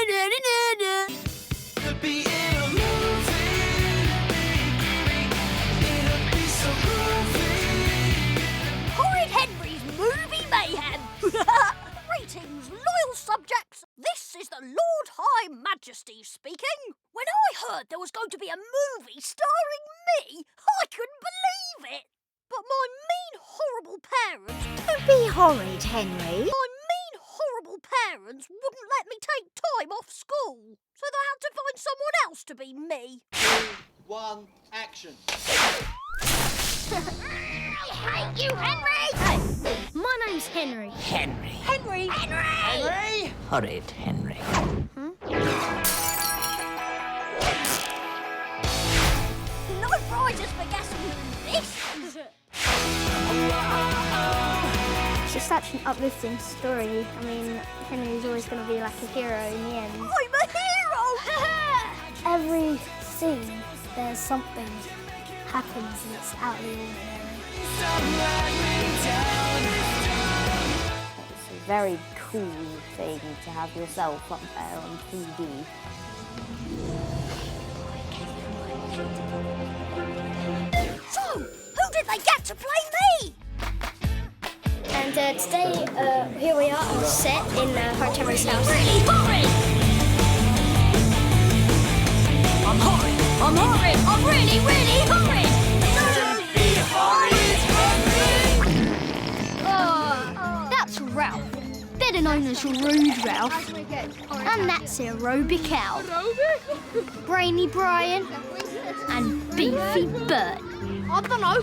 Could be in a movie. It'd be so groovy. Horrid Henry's Movie Mayhem! Greetings, loyal subjects. This is the Lord High Majesty speaking. When I heard there was going to be a movie starring me, I couldn't believe it. But my mean, horrible parents... Don't be horrid, Henry. My mean, horrible parents wouldn't let me take time off school. So they had to find someone else to be me. 2, 1, action. I hate you, Henry! Hey, My name's Henry. Henry. Henry! Henry! Horrid Henry. No prizes for guessing this. It's such an uplifting story. I mean, Henry's always going to be like a hero in the end. I'm a hero! Every scene, there's something happens and it's out of the ordinary. It's a very cool thing to have yourself up there on TV. So, who did they get to play me? And today, here we are on set in Horrid Henry's house. Really horrid! I'm horrid! I'm horrid! I'm really, really horrid! Don't be horrid, Henry. That's Ralph, better known as Rude Ralph. And that's Aerobic Al, Brainy Brian, and Beefy Bert. I don't know.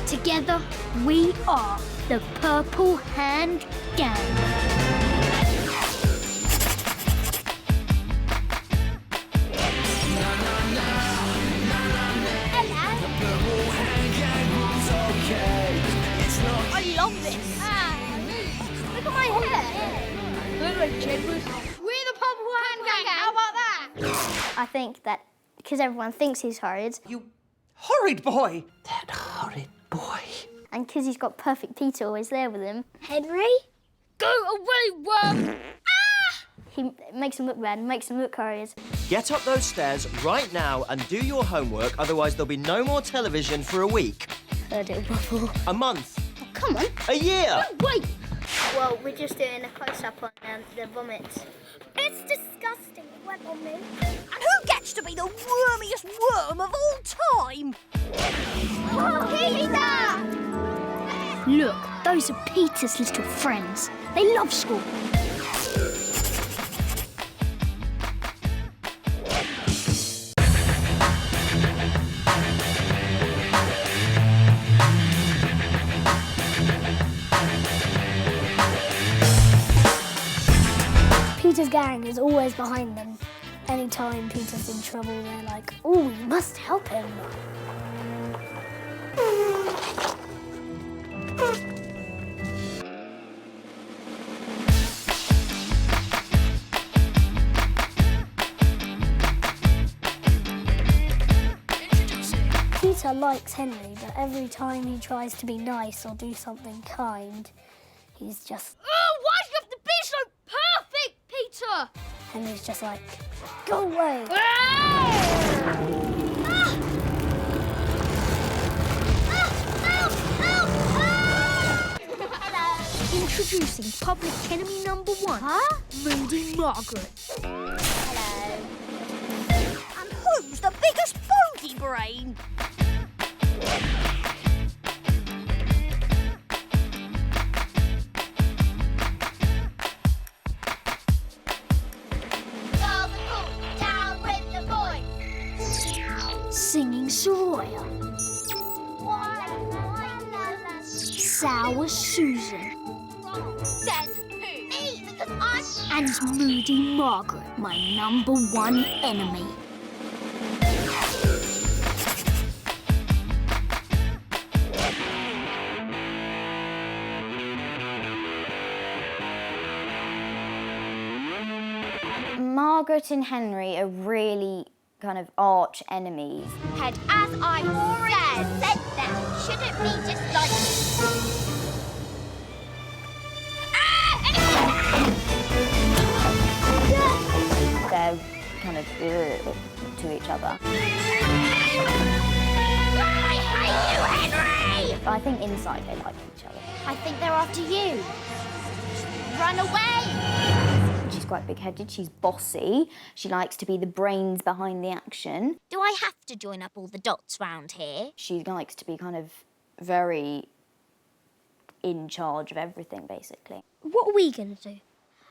Together, we are the Purple Hand Gang. I love this! Look at my hair. We're the Purple Hand Gang. How about that? I think that because everyone thinks he's horrid, You horrid boy. That horrid boy. and because he's got perfect Peter always there with him, Henry? Go away, worm! he makes him look bad, makes him look horrid. Get up those stairs right now and do your homework, otherwise there'll be no more television for a week, Heard it before. a month, Come on. a year. Wait! Well, we're just doing a close-up on the vomit. It's disgusting. It went on me. And who gets to be the wormiest worm of all time? Peter! Look, those are Peter's little friends. They love school. Peter's gang is always behind them. Anytime Peter's in trouble, they're like, oh, we must help him. Peter likes Henry, but every time he tries to be nice or do something kind, he's just... Oh, why do you have to be so perfect, Peter? Henry's just like, go away. Introducing public enemy number 1, Moody Margaret. And who's the biggest bogey brain? Singing Soraya. Sour Susan. Says who? Me, because I'm... And Moody Margaret, my number 1 enemy. Margaret and Henry are really kind of arch enemies. Head, as I already said that. Shouldn't we just like... kind of to each other. I hate you, Henry! I think inside they like each other. I think they're after you. Run away! She's quite big-headed, she's bossy, she likes to be the brains behind the action. Do I have to join up all the dots round here? She likes to be kind of very in charge of everything, basically. What are we going to do?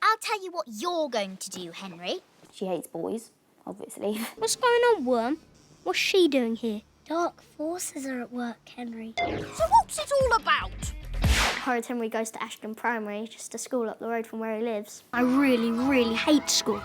I'll tell you what you're going to do, Henry. She hates boys, obviously. What's going on, Worm? What's she doing here? Dark forces are at work, Henry. So what's it all about? Horrid Henry goes to Ashton Primary, just a school up the road from where he lives. I really, really hate school.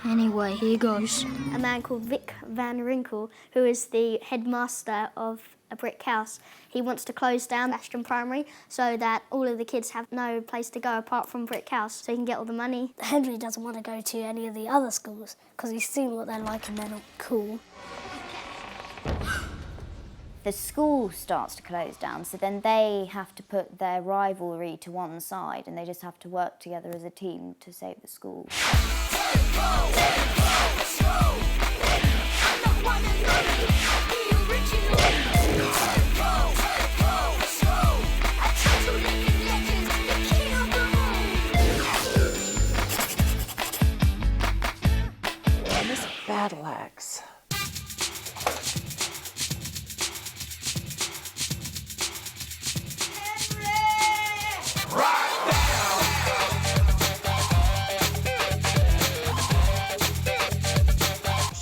Anyway, here goes. A man called Vic Van Winkle, who is the headmaster of a brick house. He wants to close down Ashton Primary so that all of the kids have no place to go apart from brick house, so he can get all the money. Henry doesn't want to go to any of the other schools because he's seen what they're like and they're not cool. The school starts to close down, so then they have to put their rivalry to one side and they just have to work together as a team to save the school. Miss Battle Axe.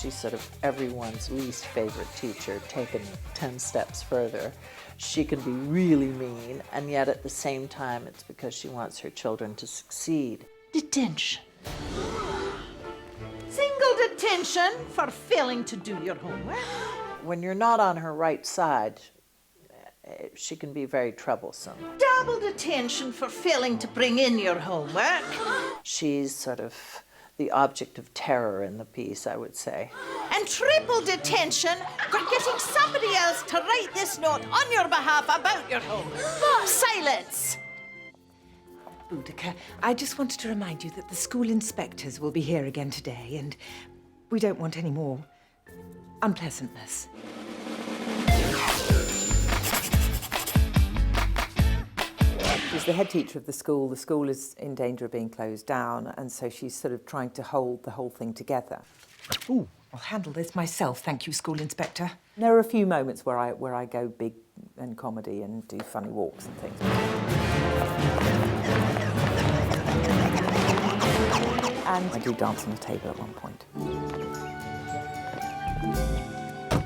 She's sort of everyone's least favorite teacher, taken 10 steps further. She can be really mean, and yet at the same time, it's because she wants her children to succeed. Detention. Single detention for failing to do your homework. When you're not on her right side, she can be very troublesome. Double detention for failing to bring in your homework. She's sort of the object of terror in the piece, I would say. And triple detention for getting somebody else to write this note on your behalf about your homework. Silence! Boudica, I just wanted to remind you that the school inspectors will be here again today, and we don't want any more unpleasantness. She's the head teacher of the school. The school is in danger of being closed down, and so she's sort of trying to hold the whole thing together. Ooh, I'll handle this myself, thank you, school inspector. There are a few moments where I go big and comedy and do funny walks and things. And I do dance on the table at one point.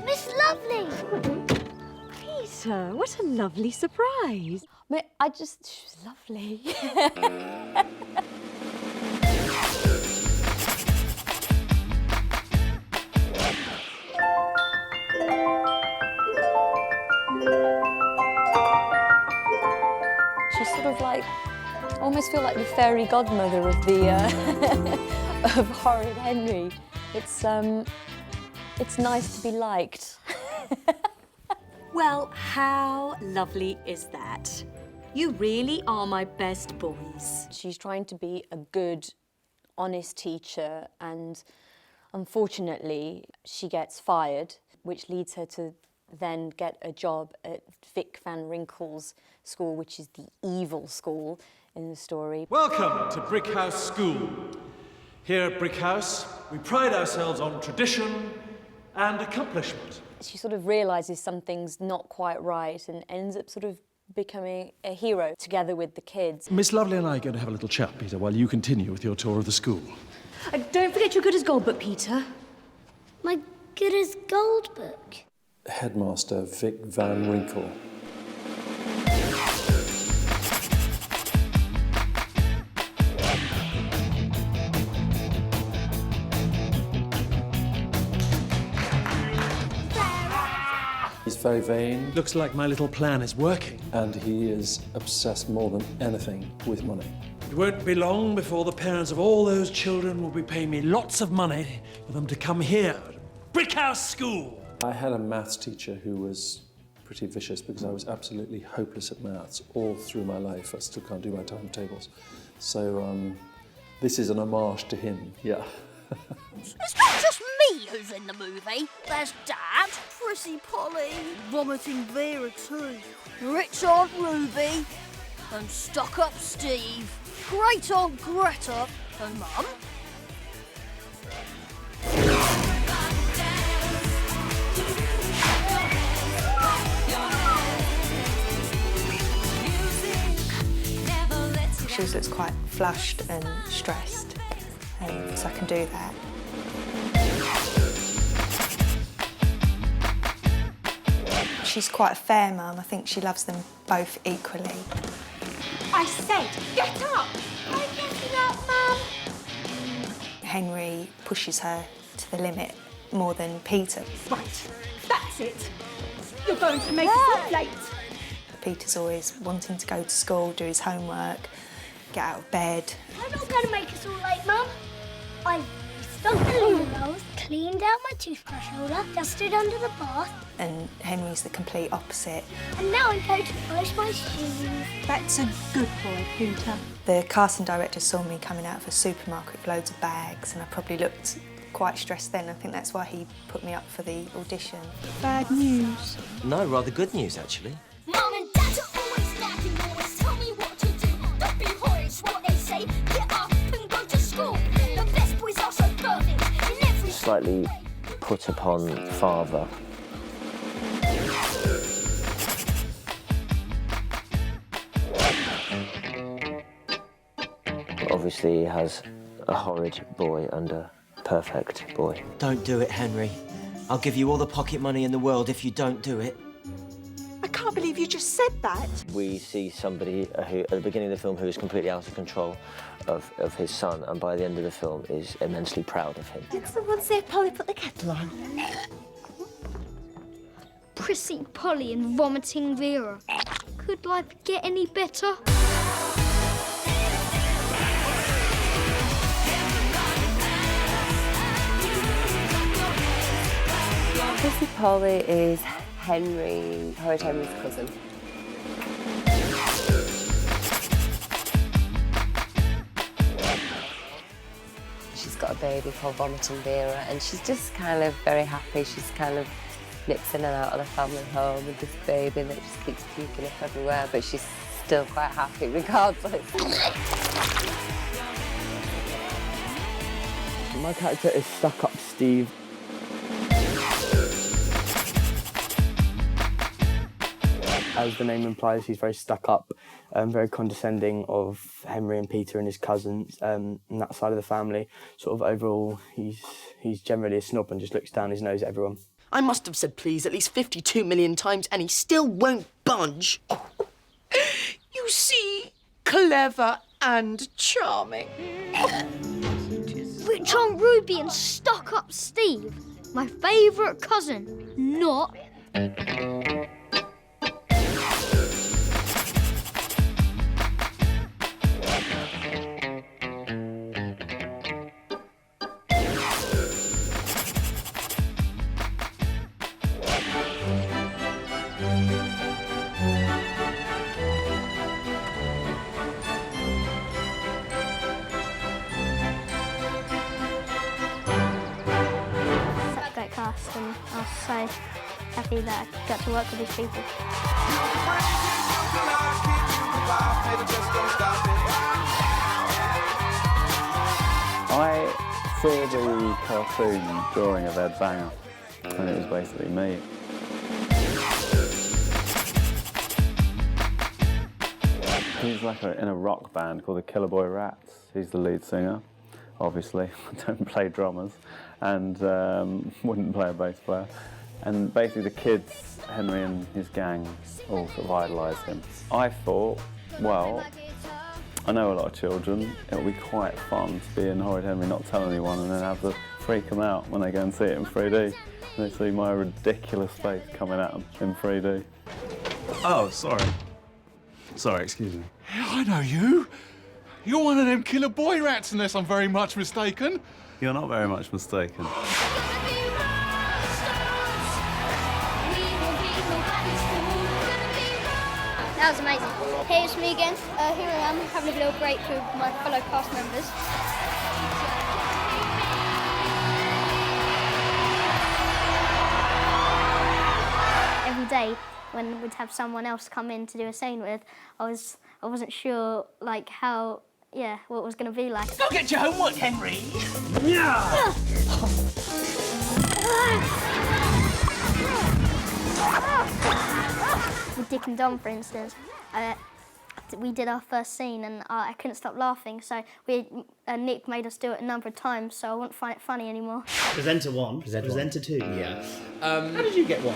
Miss Lovely! Peter, what a lovely surprise. She's lovely. She's sort of like, I almost feel like the fairy godmother of the, of Horrid Henry. It's nice to be liked. Well, how lovely is that? You really are my best boys. She's trying to be a good, honest teacher, and unfortunately, she gets fired, which leads her to then get a job at Vic Van Winkle's school, which is the evil school in the story. Welcome to Brick House School. Here at Brick House, we pride ourselves on tradition and accomplishment. She sort of realises something's not quite right and ends up sort of becoming a hero together with the kids. Miss Lovely and I are going to have a little chat, Peter, while you continue with your tour of the school. Don't forget your good as gold book, Peter. My good as gold book. Headmaster Vic Van Winkle. He's very vain. Looks like my little plan is working. And he is obsessed more than anything with money. It won't be long before the parents of all those children will be paying me lots of money for them to come here to Brick House School. I had a maths teacher who was pretty vicious because I was absolutely hopeless at maths all through my life. I still can't do my timetables. So this is an homage to him, yeah. It's not just me who's in the movie. There's Dad, Prissy Polly, vomiting Vera too, rich Aunt Ruby, and stuck-up Steve, great Aunt Greta, and Mum. She always looks quite flushed and stressed, so I can do that. She's quite a fair mum. I think she loves them both equally. I said, get up! I'm getting up, Mum! Henry pushes her to the limit more than Peter. Right, that's it. You're going to make us up late. Peter's always wanting to go to school, do his homework, get out of bed. I'm not going to make us all late, Mum. I stuck the windows, cleaned out my toothbrush holder, dusted under the bath. And Henry's the complete opposite. And now I'm going to polish my shoes. That's a good boy, Peter. The casting director saw me coming out of a supermarket with loads of bags, and I probably looked quite stressed then. I think that's why he put me up for the audition. Bad news. No, rather good news, actually. Mum and Dad are always nagging, always tell me what to do. Don't be horrid, it's what they say. Get up and go to school. The best boys are so perfect in every Slightly put upon father. Obviously, he has a horrid boy and a perfect boy. Don't do it, Henry. I'll give you all the pocket money in the world if you don't do it. I can't believe you just said that. We see somebody who, at the beginning of the film, who is completely out of control of his son, and by the end of the film is immensely proud of him. Did someone say Polly put the kettle on? Prissy Polly and vomiting Vera. Could life get any better? Prissy Polly is Horrid Henry's cousin. She's got a baby called Vomiting Vera, and she's just kind of very happy. She's kind of nips in and out of the family home with this baby that just keeps puking up everywhere, but she's still quite happy regardless. My character is stuck-up Steve. As the name implies, he's very stuck up, very condescending of Henry and Peter and his cousins, and that side of the family. Sort of overall, he's generally a snob and just looks down his nose at everyone. I must have said please at least 52 million times, and he still won't budge. You see, clever and charming. Rich Aunt Ruby and stuck-up Steve. My favourite cousin, not... cast, and I was so happy that I got to work with these people. I saw the cartoon drawing of Ed Banger, and it was basically me. He's like in a rock band called the Killer Boy Rats. He's the lead singer, obviously. I don't play drummers, and wouldn't play a bass player. And basically the kids, Henry and his gang, all sort of idolise him. I thought, well, I know a lot of children, it'll be quite fun to be in Horrid Henry, not tell anyone, and then have to freak them out when they go and see it in 3D. And they see my ridiculous face coming at them in 3D. Oh, sorry. Sorry, excuse me. I know you. You're one of them killer boy rats, unless I'm very much mistaken. You're not very much mistaken. That was amazing. Hey, it's me again. Here I am, having a little break with my fellow cast members. when we'd have someone else come in to do a scene with, I wasn't sure like how, what it was going to be like. Go get your homework, Henry. Yeah. With Dick and Dom, for instance, we did our first scene and I couldn't stop laughing, so Nick made us do it a number of times, so I wouldn't find it funny anymore. Presenter 1, presenter 2. Yeah. How did you get 1?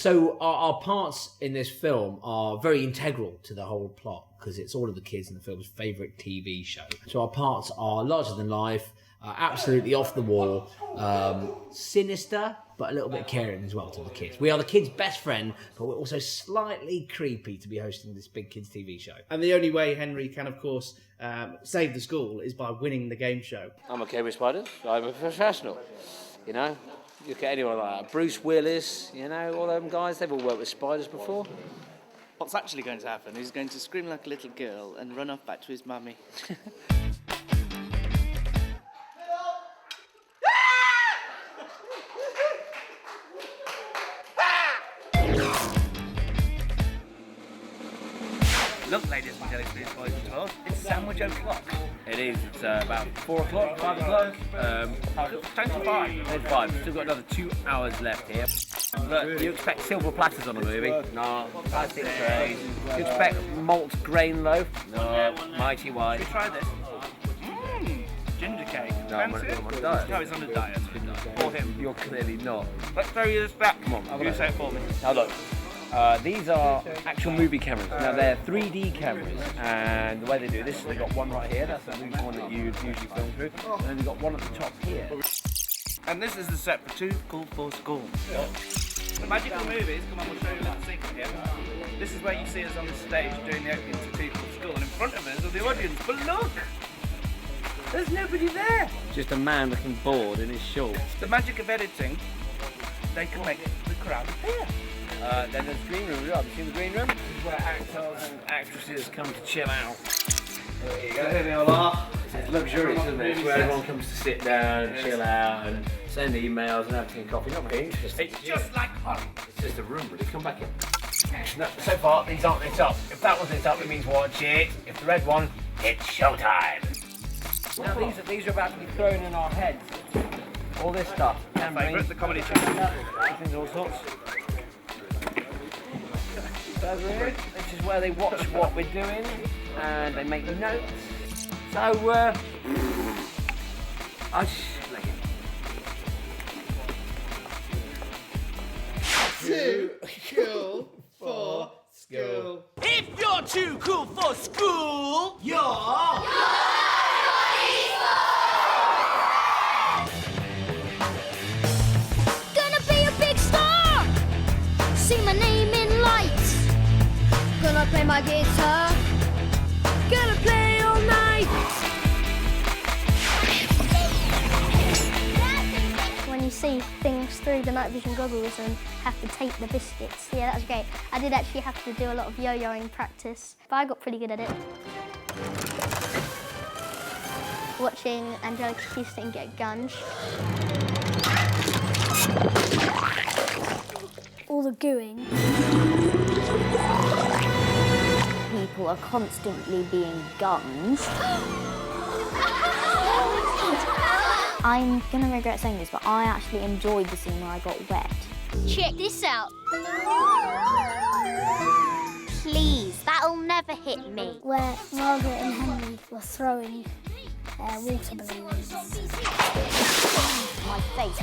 So our parts in this film are very integral to the whole plot because it's all of the kids in the film's favourite TV show. So our parts are larger than life, absolutely off the wall, sinister, but a little bit caring as well to the kids. We are the kids' best friend, but we're also slightly creepy to be hosting this big kids' TV show. And the only way Henry can, of course, save the school is by winning the game show. I'm okay with spiders. I'm a professional, you know. Look at anyone like that. Bruce Willis, you know, all them guys, they've all worked with spiders before. What's actually going to happen? He's going to scream like a little girl and run off back to his mummy. Look, ladies and gentlemen, boys and girls, it's sandwich o'clock. It is. It's about 4 o'clock, 5 o'clock. 10 to 5. Still got another 2 hours left here. Look, you expect silver platters on a movie? No. Plastic trays. You expect malt grain loaf? No. Mighty white. Should we try this? Ginger cake. No, I'm on a diet. No, he's on a diet. For him. You're clearly not. Let's throw you this back. Come on. You say it for me. Now look. These are actual movie cameras. Now they're 3D cameras, and the way they do this is they've got one right here, that's the movie one that you'd usually film through, and then they've got one at the top here. And this is the set for Too Cool for School. The magic of the movies, come on, we'll show you a little secret here. This is where you see us on the stage doing the opening to Too Cool for School, and in front of us are the audience. But look! There's nobody there! Just a man looking bored in his shorts. The magic of editing, they can make the crowd appear. Then there's the green room. Have you seen the green room? This is where actors and actresses come to chill out. There you go. Hear me all laugh. It's luxurious, isn't it? It's where everyone comes to sit down and chill out and send emails and have tea and coffee. Not very interesting. It's just like Horrid. It's just a room, really. Come back in. No, so far, these aren't lit up. If that one's lit up, it means watch it. If the red one, it's showtime. Now, these are about to be thrown in our heads. All this stuff. My favourite, the comedy channel. Everything's all sorts. This is where they watch what we're doing and they make notes. So, I just like it. Too cool for school. If you're too cool for school, you're... Gonna be a big star! See my name in lights. Gonna play my guitar. Gonna play all night. When you see things through the night vision goggles and have to tape the biscuits, that was great. I did actually have to do a lot of yo-yoing practice, but I got pretty good at it. Watching Angelica Houston get gunged. All the gooing. People are constantly being gunged. I'm gonna regret saying this, but I actually enjoyed the scene where I got wet. Check this out. Please, that'll never hit me. Where Margaret and Henry were throwing water balloons. My face.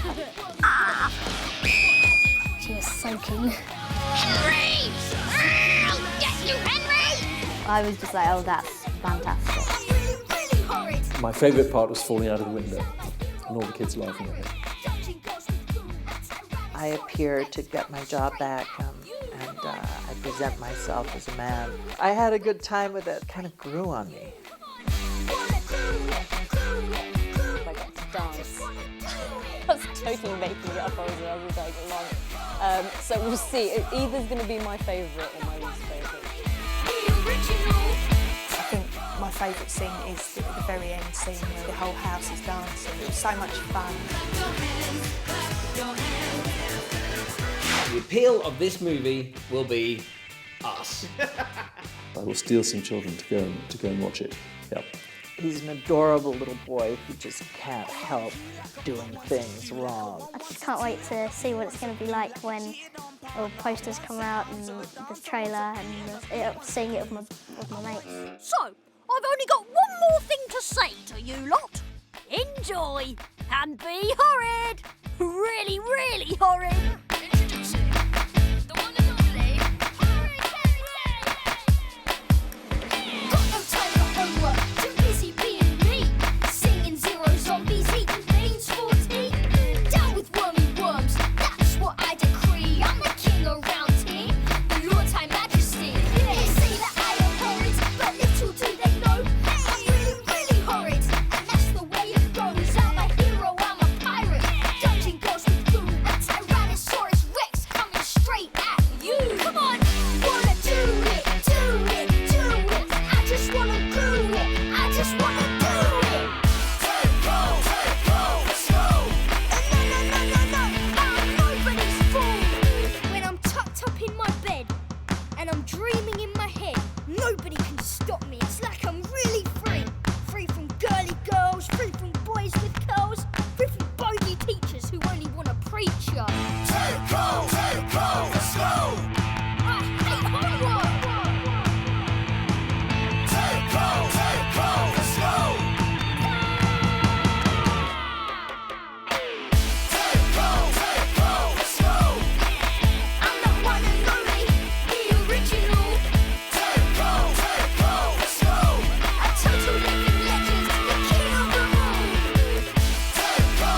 She was soaking. Henry! I'll get you, Henry! I was just like, oh, that's fantastic. My favourite part was falling out of the window and all the kids laughing at me. I appear to get my job back and I present myself as a man. I had a good time with it. It kind of grew on me. I got to dance. That's totally making it up as we're going along. So we'll see. It either's going to be my favourite or my least favourite. I think my favourite scene is the very end scene where the whole house is dancing. It was so much fun. The appeal of this movie will be us. I will steal some children to go and watch it. Yep. He's an adorable little boy who just can't help doing things wrong. I just can't wait to see what it's going to be like when all posters come out and the trailer and seeing it with my mates. So, I've only got one more thing to say to you lot. Enjoy and be horrid. Really, really horrid. Introducing the one and only Horrid Got no time for homework, too busy being me. Singing zero zombies, eating beans for tea. Down with wormy worms, that's what I decree. I'm the king around here, the Lord High Majesty. They say that I am horrid, but little do they know I'm really, really horrid. And that's the way it goes. I'm a hero, I'm a pirate. Dungeon goes with you, a Tyrannosaurus Rex coming straight at you. Come on, wanna do it, do it, do it. I just wanna do it, I just wanna do it. Take go, let's go. No, I'm nobody's fool. When I'm tucked up in my bed and I'm dreaming in my head, nobody can stop me. It's like I'm really free. Free from girly girls, free from boys with curls, free from bogey teachers who only want to preach ya. Take go, let's go. I hate homework. Take go, let's go. Take go, let's go. I'm the one and only, the original. Take go, let's go. A total living legend, the king of the moon. Take go,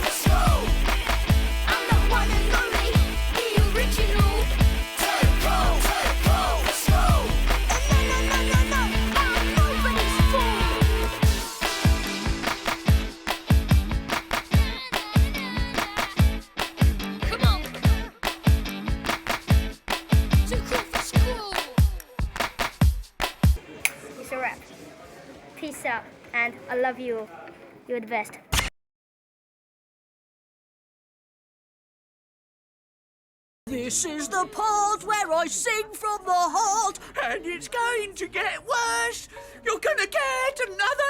let's go. I'm the one and only, the original. Take go, let's go. No, I'm nobody's fool. Come on. Too cool for school. It's a wrap. Peace out, and I love you all. You're the best. This is the part where I sing from the heart, and it's going to get worse. You're gonna get another